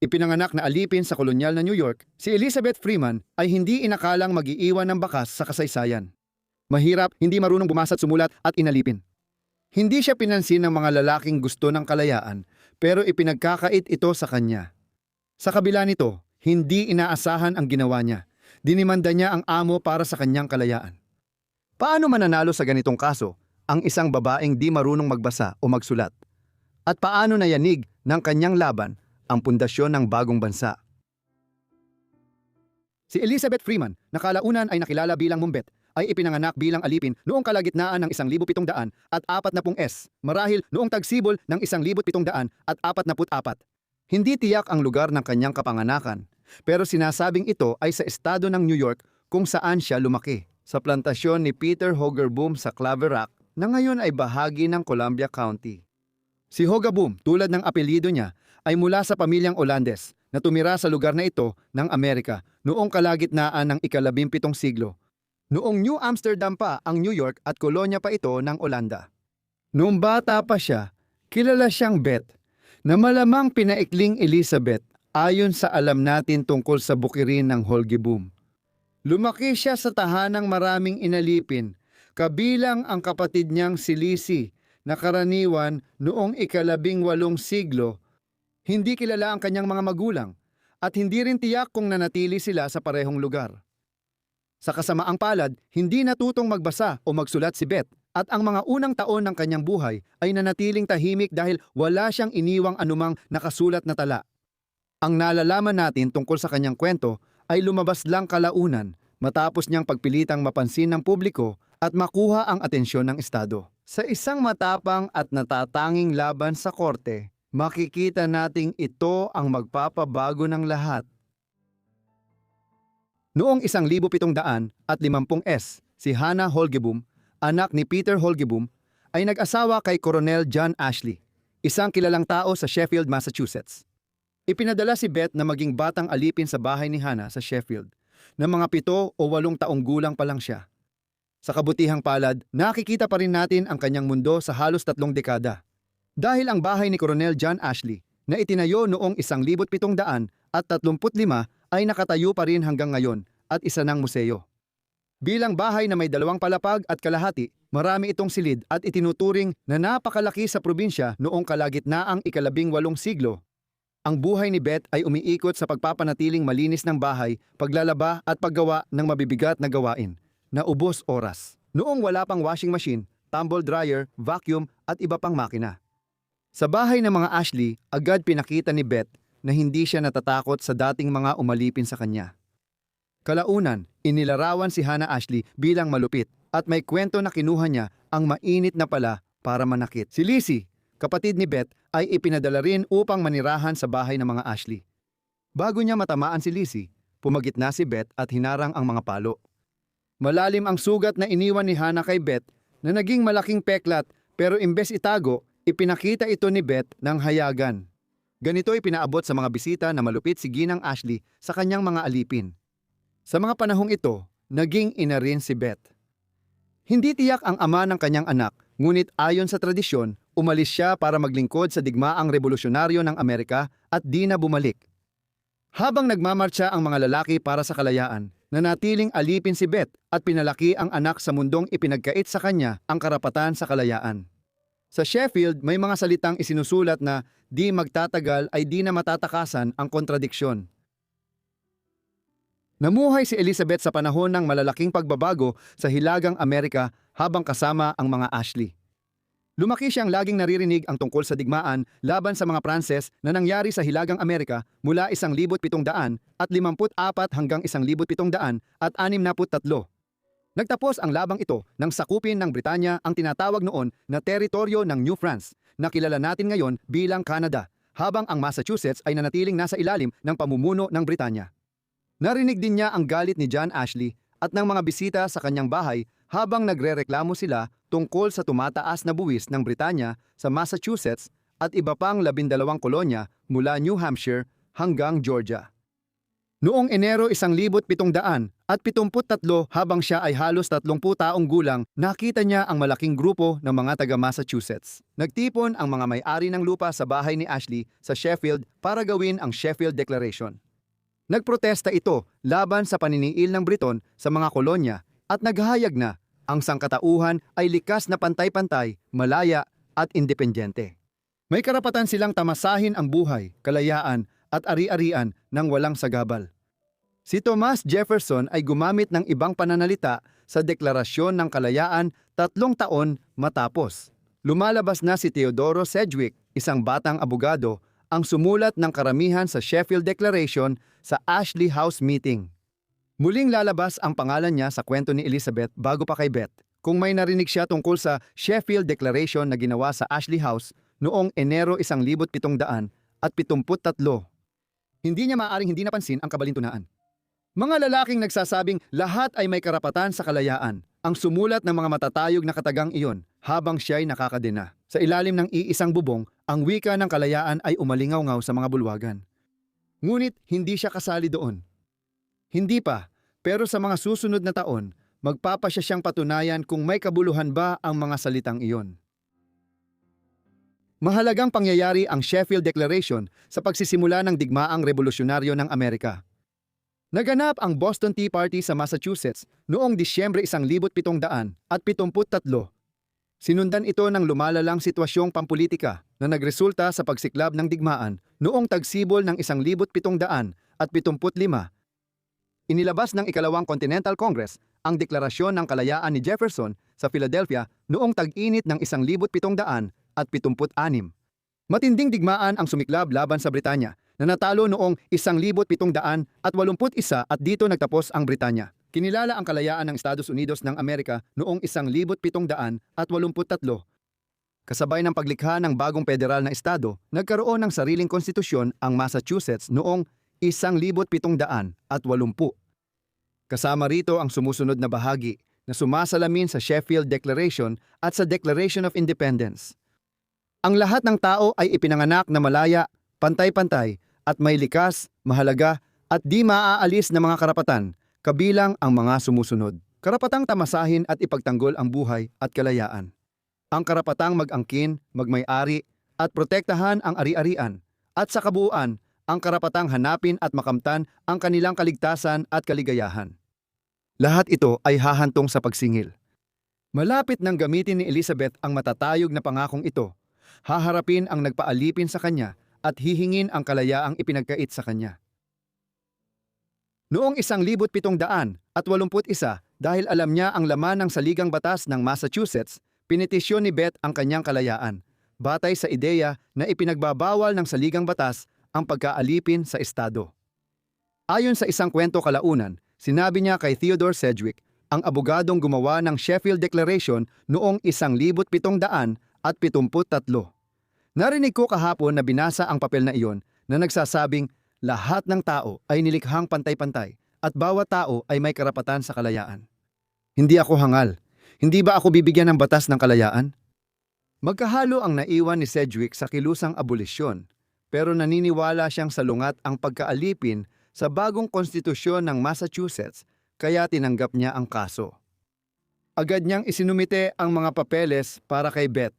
Ipinanganak na alipin sa kolonyal na New York, si Elizabeth Freeman ay hindi inakalang mag-iiwan ng bakas sa kasaysayan. Mahirap, hindi marunong bumasa at sumulat at inalipin. Hindi siya pinansin ng mga lalaking gusto ng kalayaan, pero ipinagkakait ito sa kanya. Sa kabila nito, hindi inaasahan ang ginawa niya. Dinimanda niya ang amo para sa kanyang kalayaan. Paano mananalo sa ganitong kaso ang isang babaeng di marunong magbasa o magsulat? At paano nayanig ng kanyang laban ang pundasyon ng bagong bansa? Si Elizabeth Freeman, na kalaunan ay nakilala bilang Mumbet, ay ipinanganak bilang alipin noong kalagitnaan ng 1700 at 40 marahil noong tagsibol ng 1700 at 44. Hindi tiyak ang lugar ng kanyang kapanganakan, pero sinasabing ito ay sa estado ng New York kung saan siya lumaki, sa plantasyon ni Peter Hogerboom sa Claver Rock na ngayon ay bahagi ng Columbia County. Si Hogaboom, tulad ng apelyido niya, ay mula sa pamilyang Olandes na tumira sa lugar na ito ng Amerika noong kalagitnaan ng ika-17 siglo. Noong New Amsterdam pa ang New York at kolonya pa ito ng Olanda. Noong bata pa siya, kilala siyang Beth, na malamang pinaikling Elizabeth ayon sa alam natin tungkol sa bukirin ng Hogaboom. Lumaki siya sa tahanang maraming inalipin, kabilang ang kapatid niyang si Lizzie, na karaniwan noong ika-18 siglo. Hindi kilala ang kanyang mga magulang at hindi rin tiyak kung nanatili sila sa parehong lugar. Sa kasamaang palad, hindi natutong magbasa o magsulat si Beth at ang mga unang taon ng kanyang buhay ay nanatiling tahimik dahil wala siyang iniwang anumang nakasulat na tala. Ang nalalaman natin tungkol sa kanyang kwento ay lumabas lang kalaunan matapos niyang pagpilitang mapansin ng publiko at makuha ang atensyon ng Estado. Sa isang matapang at natatanging laban sa korte, makikita nating ito ang magpapabago ng lahat. Noong 1750 si Hannah Hogaboom, anak ni Peter Hogaboom, ay nag-asawa kay Coronel John Ashley, isang kilalang tao sa Sheffield, Massachusetts. Ipinadala si Beth na maging batang alipin sa bahay ni Hannah sa Sheffield, na mga 7 o 8 taong gulang pa lang siya. Sa kabutihang palad, nakikita pa rin natin ang kanyang mundo sa halos 3 dekada. Dahil ang bahay ni Coronel John Ashley, na itinayo noong 1735 ay nakatayo pa rin hanggang ngayon at isa ng museo. Bilang bahay na may 2 palapag at kalahati, marami itong silid at itinuturing na napakalaki sa probinsya noong kalagitnaang ika-18 siglo. Ang buhay ni Beth ay umiikot sa pagpapanatiling malinis ng bahay, paglalaba at paggawa ng mabibigat na gawain na ubos oras. Noong wala pang washing machine, tumble dryer, vacuum at iba pang makina. Sa bahay ng mga Ashley, agad pinakita ni Beth na hindi siya natatakot sa dating mga umalipin sa kanya. Kalaunan, inilarawan si Hannah Ashley bilang malupit at may kwento na kinuha niya ang mainit na pala para manakit. Si Lizzie, kapatid ni Beth, ay ipinadala rin upang manirahan sa bahay ng mga Ashley. Bago niya matamaan si Lizzie, pumagitna si Beth at hinarang ang mga palo. Malalim ang sugat na iniwan ni Hannah kay Beth na naging malaking peklat, pero imbes itago, ipinakita ito ni Beth ng hayagan. Ganito ipinaabot sa mga bisita na malupit si Ginang Ashley sa kanyang mga alipin. Sa mga panahong ito, naging ina rin si Beth. Hindi tiyak ang ama ng kanyang anak, ngunit ayon sa tradisyon, umalis siya para maglingkod sa digmaang revolusyonaryo ng Amerika at di na bumalik. Habang nagmamartsa ang mga lalaki para sa kalayaan, nanatiling alipin si Beth at pinalaki ang anak sa mundong ipinagkait sa kanya ang karapatan sa kalayaan. Sa Sheffield, may mga salitang isinusulat na di magtatagal ay di na matatakasan ang kontradiksyon. Namuhay si Elizabeth sa panahon ng malalaking pagbabago sa Hilagang Amerika habang kasama ang mga Ashley. Lumaki siyang laging naririnig ang tungkol sa digmaan laban sa mga Pranses na nangyari sa Hilagang Amerika mula 1754 hanggang 1763. Nagtapos ang labang ito nang sakupin ng Britanya ang tinatawag noon na teritoryo ng New France, na kilala natin ngayon bilang Canada, habang ang Massachusetts ay nanatiling nasa ilalim ng pamumuno ng Britanya. Narinig din niya ang galit ni John Ashley at ng mga bisita sa kanyang bahay habang nagrereklamo sila tungkol sa tumataas na buwis ng Britanya sa Massachusetts at iba pang 12 kolonya mula New Hampshire hanggang Georgia. Noong Enero 1773 habang siya ay halos 30 taong gulang, nakita niya ang malaking grupo ng mga taga-Massachusetts. Nagtipon ang mga may-ari ng lupa sa bahay ni Ashley sa Sheffield para gawin ang Sheffield Declaration. Nagprotesta ito laban sa paniniil ng Briton sa mga kolonya at naghahayag na ang sangkatauhan ay likas na pantay-pantay, malaya at independyente. May karapatan silang tamasahin ang buhay, kalayaan at ari-arian ng walang sagabal. Si Thomas Jefferson ay gumamit ng ibang pananalita sa Deklarasyon ng Kalayaan 3 taon matapos. Lumalabas na si Theodore Sedgwick, isang batang abogado, ang sumulat ng karamihan sa Sheffield Declaration sa Ashley House meeting. Muling lalabas ang pangalan niya sa kwento ni Elizabeth bago pa kay Beth. Kung may narinig siya tungkol sa Sheffield Declaration na ginawa sa Ashley House noong Enero 1773, hindi niya maaaring hindi napansin ang kabalintunaan. Mga lalaking nagsasabing lahat ay may karapatan sa kalayaan, ang sumulat ng mga matatayog na katagang iyon habang siya'y nakakadena. Sa ilalim ng iisang bubong, ang wika ng kalayaan ay umalingaw-ngaw sa mga bulwagan. Ngunit hindi siya kasali doon. Hindi pa, pero sa mga susunod na taon, magpapasya siyang patunayan kung may kabuluhan ba ang mga salitang iyon. Mahalagang pangyayari ang Sheffield Declaration sa pagsisimula ng digmaang revolusyonaryo ng Amerika. Naganap ang Boston Tea Party sa Massachusetts noong Disyembre 1773. Sinundan ito ng lumalalang sitwasyong pampulitika na nagresulta sa pagsiklab ng digmaan noong tagsibol ng 1775. Inilabas ng Ikalawang Continental Congress ang Deklarasyon ng Kalayaan ni Jefferson sa Philadelphia noong tag-init ng 1776. Matinding digmaan ang sumiklab laban sa Britanya na natalo noong 1781 at dito nagtapos ang Britanya. Kinilala ang kalayaan ng Estados Unidos ng Amerika noong 1783. Kasabay ng paglikha ng bagong federal na estado, nagkaroon ng sariling konstitusyon ang Massachusetts noong 1780. Kasama rito ang sumusunod na bahagi na sumasalamin sa Sheffield Declaration at sa Declaration of Independence. Ang lahat ng tao ay ipinanganak na malaya, pantay-pantay, at may likas, mahalaga, at di maaalis na mga karapatan, kabilang ang mga sumusunod. Karapatang tamasahin at ipagtanggol ang buhay at kalayaan. Ang karapatang mag-angkin, magmay-ari, at protektahan ang ari-arian. At sa kabuuan, ang karapatang hanapin at makamtan ang kanilang kaligtasan at kaligayahan. Lahat ito ay hahantong sa pagsingil. Malapit nang gamitin ni Elizabeth ang matatayog na pangakong ito. Haharapin ang nagpaalipin sa kanya at hihingin ang kalayaang ipinagkait sa kanya. Noong 1781, dahil alam niya ang laman ng saligang batas ng Massachusetts, pinitisyon ni Beth ang kanyang kalayaan, batay sa ideya na ipinagbabawal ng saligang batas ang pagkaalipin sa estado. Ayon sa isang kwento kalaunan, sinabi niya kay Theodore Sedgwick, ang abogadong gumawa ng Sheffield Declaration noong 1773. Narinig ko kahapon na binasa ang papel na iyon na nagsasabing lahat ng tao ay nilikhang pantay-pantay at bawat tao ay may karapatan sa kalayaan. Hindi ako hangal. Hindi ba ako bibigyan ng batas ng kalayaan? Magkahalo ang naiwan ni Sedgwick sa kilusang abolisyon, pero naniniwala siyang salungat ang pagkaalipin sa bagong konstitusyon ng Massachusetts kaya tinanggap niya ang kaso. Agad niyang isinumite ang mga papeles para kay Beth.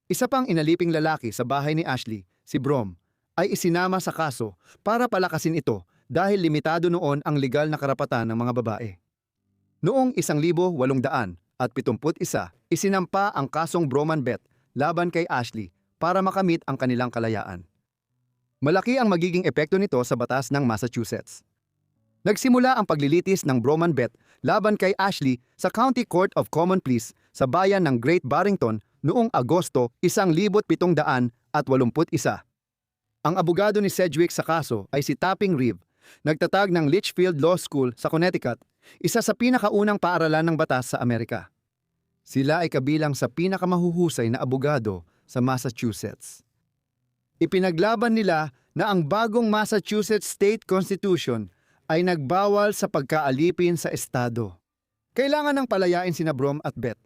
Isa pang inaliping lalaki sa bahay ni Ashley, si Brom, ay isinama sa kaso para palakasin ito dahil limitado noon ang legal na karapatan ng mga babae. Noong 1871, isinampa ang kasong Brom-Beth laban kay Ashley para makamit ang kanilang kalayaan. Malaki ang magiging epekto nito sa batas ng Massachusetts. Nagsimula ang paglilitis ng Brom-Beth laban kay Ashley sa County Court of Common Pleas sa bayan ng Great Barrington noong Agosto 1781. Ang abogado ni Sedgwick sa kaso ay si Tapping Reeve, nagtatag ng Litchfield Law School sa Connecticut, isa sa pinakaunang paaralan ng batas sa Amerika. Sila ay kabilang sa pinakamahuhusay na abogado sa Massachusetts. Ipinaglaban nila na ang bagong Massachusetts State Constitution ay nagbawal sa pagkaalipin sa estado. Kailangan ng palayain sina Brom at Beth.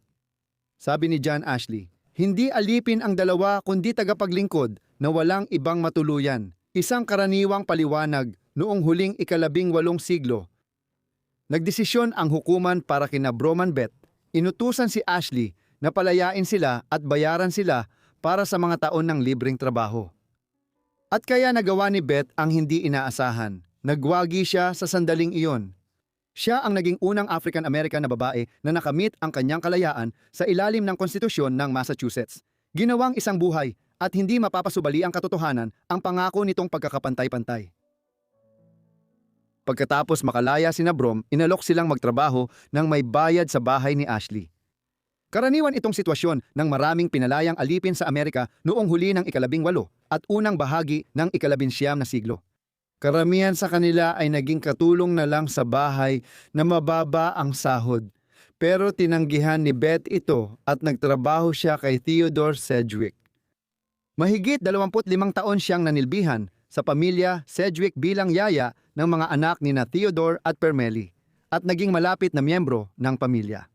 Sabi ni John Ashley, hindi alipin ang dalawa kundi tagapaglingkod na walang ibang matuluyan. Isang karaniwang paliwanag noong huling ika-18 siglo. Nagdesisyon ang hukuman para kina Brom and Beth, inutusan si Ashley na palayain sila at bayaran sila para sa mga taon ng libreng trabaho. At kaya nagawa ni Beth ang hindi inaasahan. Nagwagi siya sa sandaling iyon. Siya ang naging unang African-American na babae na nakamit ang kanyang kalayaan sa ilalim ng konstitusyon ng Massachusetts. Ginawang isang buhay at hindi mapapasubali ang katotohanan ang pangako nitong pagkakapantay-pantay. Pagkatapos makalaya sina Brom, inalok silang magtrabaho ng may bayad sa bahay ni Ashley. Karaniwan itong sitwasyon ng maraming pinalayang alipin sa Amerika noong huli ng ika-18 at unang bahagi ng ika-19 na siglo. Karamihan sa kanila ay naging katulong na lang sa bahay na mababa ang sahod. Pero tinanggihan ni Beth ito at nagtrabaho siya kay Theodore Sedgwick. Mahigit 25 taon siyang nanilbihan sa pamilya Sedgwick bilang yaya ng mga anak ni na Theodore at Permely at naging malapit na miyembro ng pamilya.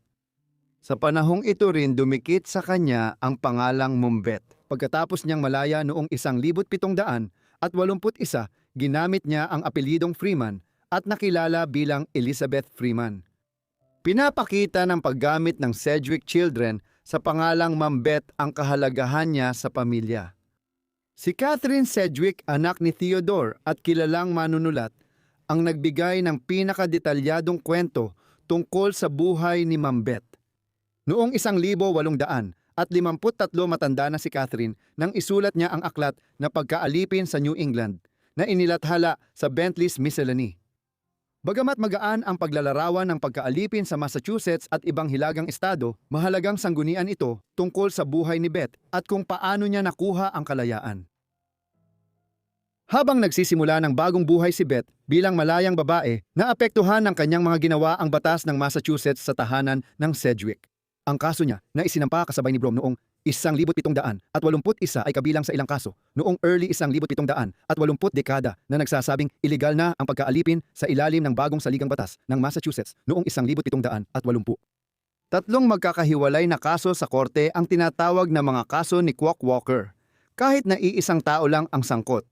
Sa panahong ito rin dumikit sa kanya ang pangalang Mombet. Pagkatapos niyang malaya noong 1781, ginamit niya ang apelyidong Freeman at nakilala bilang Elizabeth Freeman. Pinapakita ng paggamit ng Sedgwick children sa pangalang Mambet ang kahalagahan niya sa pamilya. Si Catherine Sedgwick, anak ni Theodore at kilalang manunulat, ang nagbigay ng pinakadetalyadong kwento tungkol sa buhay ni Mambet. Noong 1853 matanda na si Catherine nang isulat niya ang aklat na Pagkaalipin sa New England na inilathala sa Bentley's Miscellany. Bagamat magaan ang paglalarawan ng pagkaalipin sa Massachusetts at ibang hilagang estado, mahalagang sanggunian ito tungkol sa buhay ni Beth at kung paano niya nakuha ang kalayaan. Habang nagsisimula ng bagong buhay si Beth bilang malayang babae, naapektuhan ng kanyang mga ginawa ang batas ng Massachusetts sa tahanan ng Sedgwick. Ang kaso niya na isinampa kasabay ni Brom noong 1781 ay kabilang sa ilang kaso noong early 1780 dekada na nagsasabing iligal na ang pagkaalipin sa ilalim ng bagong saligang batas ng Massachusetts noong 1780. Tatlong magkakahiwalay na kaso sa korte ang tinatawag na mga kaso ni Quock Walker, kahit na iisang tao lang ang sangkot.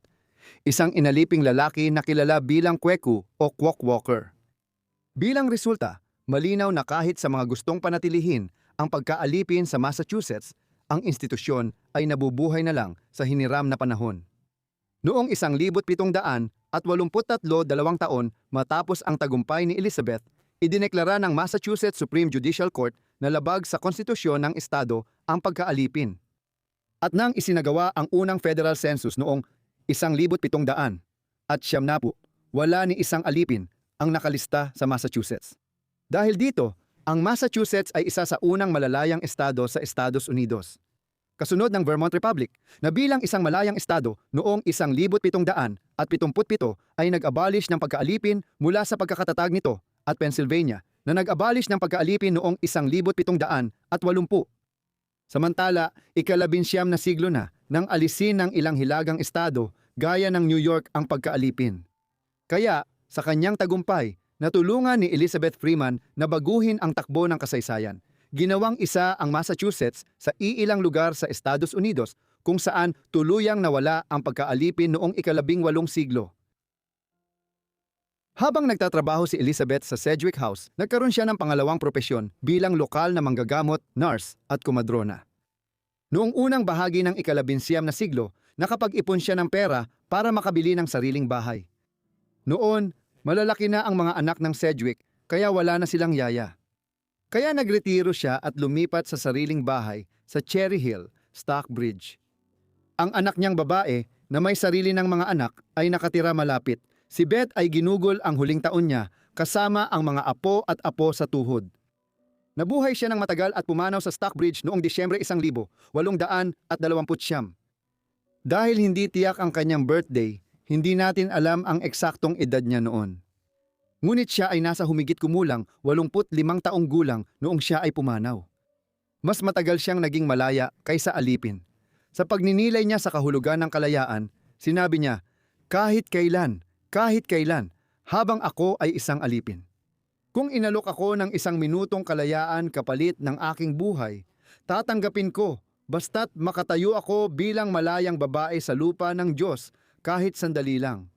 Isang inaliping lalaki na kilala bilang Kweku o Quock Walker. Bilang resulta, malinaw na kahit sa mga gustong panatilihin ang pagkaalipin sa Massachusetts, ang institusyon ay nabubuhay na lang sa hiniram na panahon. Noong 1783, 2 taon matapos ang tagumpay ni Elizabeth, idineklara ng Massachusetts Supreme Judicial Court na labag sa konstitusyon ng estado ang pagkaalipin. At nang isinagawa ang unang federal census noong 1700 at 70, wala ni isang alipin ang nakalista sa Massachusetts. Dahil dito, ang Massachusetts ay isa sa unang malalayang estado sa Estados Unidos. Kasunod ng Vermont Republic, na bilang isang malayang estado noong 1777 ay nag-abolish ng pagkaalipin mula sa pagkakatatag nito at Pennsylvania na nag-abolish ng pagkaalipin noong 1780. Samantala, ika-19 na siglo na nang alisin ng ilang hilagang estado gaya ng New York ang pagkaalipin. Kaya, sa kanyang tagumpay, natulungan ni Elizabeth Freeman na baguhin ang takbo ng kasaysayan. Ginawang isa ang Massachusetts sa iilang lugar sa Estados Unidos kung saan tuluyang nawala ang pagkaalipin noong ika-18 siglo. Habang nagtatrabaho si Elizabeth sa Sedgwick House, nagkaroon siya ng pangalawang propesyon bilang lokal na manggagamot, nurse at kumadrona. Noong unang bahagi ng ika-19 na siglo, nakapag-ipon siya ng pera para makabili ng sariling bahay. Noon, malalaki na ang mga anak ng Sedgwick kaya wala na silang yaya. Kaya nagretiro siya at lumipat sa sariling bahay sa Cherry Hill, Stockbridge. Ang anak niyang babae na may sarili ng mga anak ay nakatira malapit. Si Beth ay ginugol ang huling taon niya kasama ang mga apo at apo sa tuhod. Nabuhay siya ng matagal at pumanaw sa Stockbridge noong Disyembre 1829. Dahil hindi tiyak ang kanyang birthday, hindi natin alam ang eksaktong edad niya noon. Ngunit siya ay nasa humigit kumulang 85 taong gulang noong siya ay pumanaw. Mas matagal siyang naging malaya kaysa alipin. Sa pagninilay niya sa kahulugan ng kalayaan, sinabi niya, kahit kailan, habang ako ay isang alipin. Kung inalok ako ng 1 minutong kalayaan kapalit ng aking buhay, tatanggapin ko basta't makatayo ako bilang malayang babae sa lupa ng Diyos kahit sandali lang.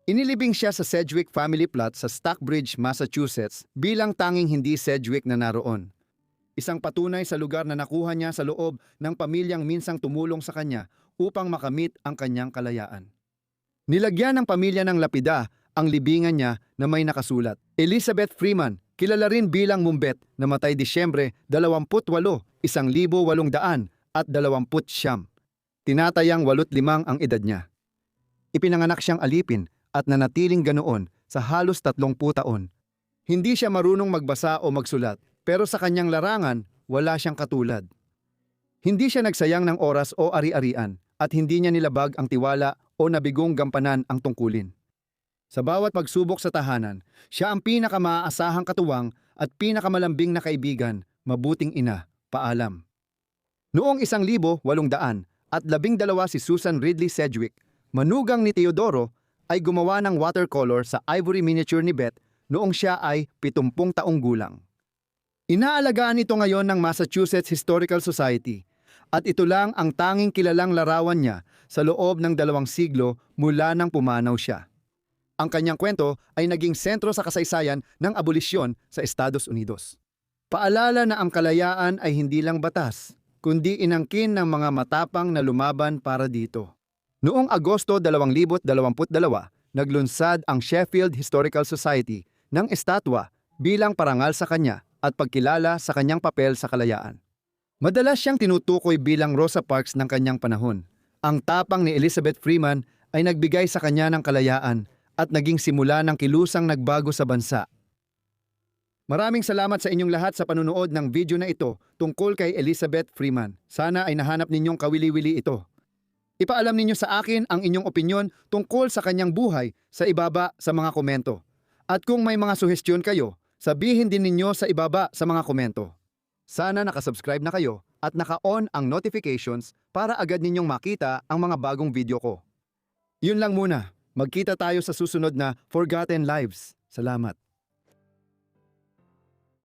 Inilibing siya sa Sedgwick family plot sa Stockbridge, Massachusetts bilang tanging hindi Sedgwick na naroon. Isang patunay sa lugar na nakuha niya sa loob ng pamilyang minsang tumulong sa kanya upang makamit ang kanyang kalayaan. Nilagyan ng pamilya ng lapida ang libingan niya na may nakasulat. Elizabeth Freeman, kilala rin bilang Mumbet, namatay Disyembre 28, 1829. Tinatayang 85 ang edad niya. Ipinanganak siyang alipin at nanatiling ganoon sa halos 30 taon. Hindi siya marunong magbasa o magsulat, pero sa kanyang larangan, wala siyang katulad. Hindi siya nagsayang ng oras o ari-arian at hindi niya nilabag ang tiwala o nabigong gampanan ang tungkulin. Sa bawat pagsubok sa tahanan, siya ang pinakamaasahang katuwang at pinakamalambing na kaibigan, mabuting ina, paalam. Noong 1812 si Susan Ridley Sedgwick, manugang ni Teodoro, ay gumawa ng watercolor sa ivory miniature ni Beth noong siya ay 70 taong gulang. Inaalagaan ito ngayon ng Massachusetts Historical Society at ito lang ang tanging kilalang larawan niya sa loob ng 2 siglo mula nang pumanaw siya. Ang kanyang kwento ay naging sentro sa kasaysayan ng abolisyon sa Estados Unidos. Paalala na ang kalayaan ay hindi lang batas, kundi inangkin ng mga matapang na lumaban para dito. Noong Agosto 2022, naglunsad ang Sheffield Historical Society ng estatwa bilang parangal sa kanya at pagkilala sa kanyang papel sa kalayaan. Madalas siyang tinutukoy bilang Rosa Parks ng kanyang panahon. Ang tapang ni Elizabeth Freeman ay nagbigay sa kanya ng kalayaan at naging simula ng kilusang nagbago sa bansa. Maraming salamat sa inyong lahat sa panunood ng video na ito tungkol kay Elizabeth Freeman. Sana ay nahanap ninyong kawili-wili ito. Ipaalam ninyo sa akin ang inyong opinyon tungkol sa kanyang buhay sa ibaba sa mga komento. At kung may mga suhestyon kayo, sabihin din ninyo sa ibaba sa mga komento. Sana nakasubscribe na kayo at naka-on ang notifications para agad ninyong makita ang mga bagong video ko. Yun lang muna. Magkita tayo sa susunod na Forgotten Lives. Salamat.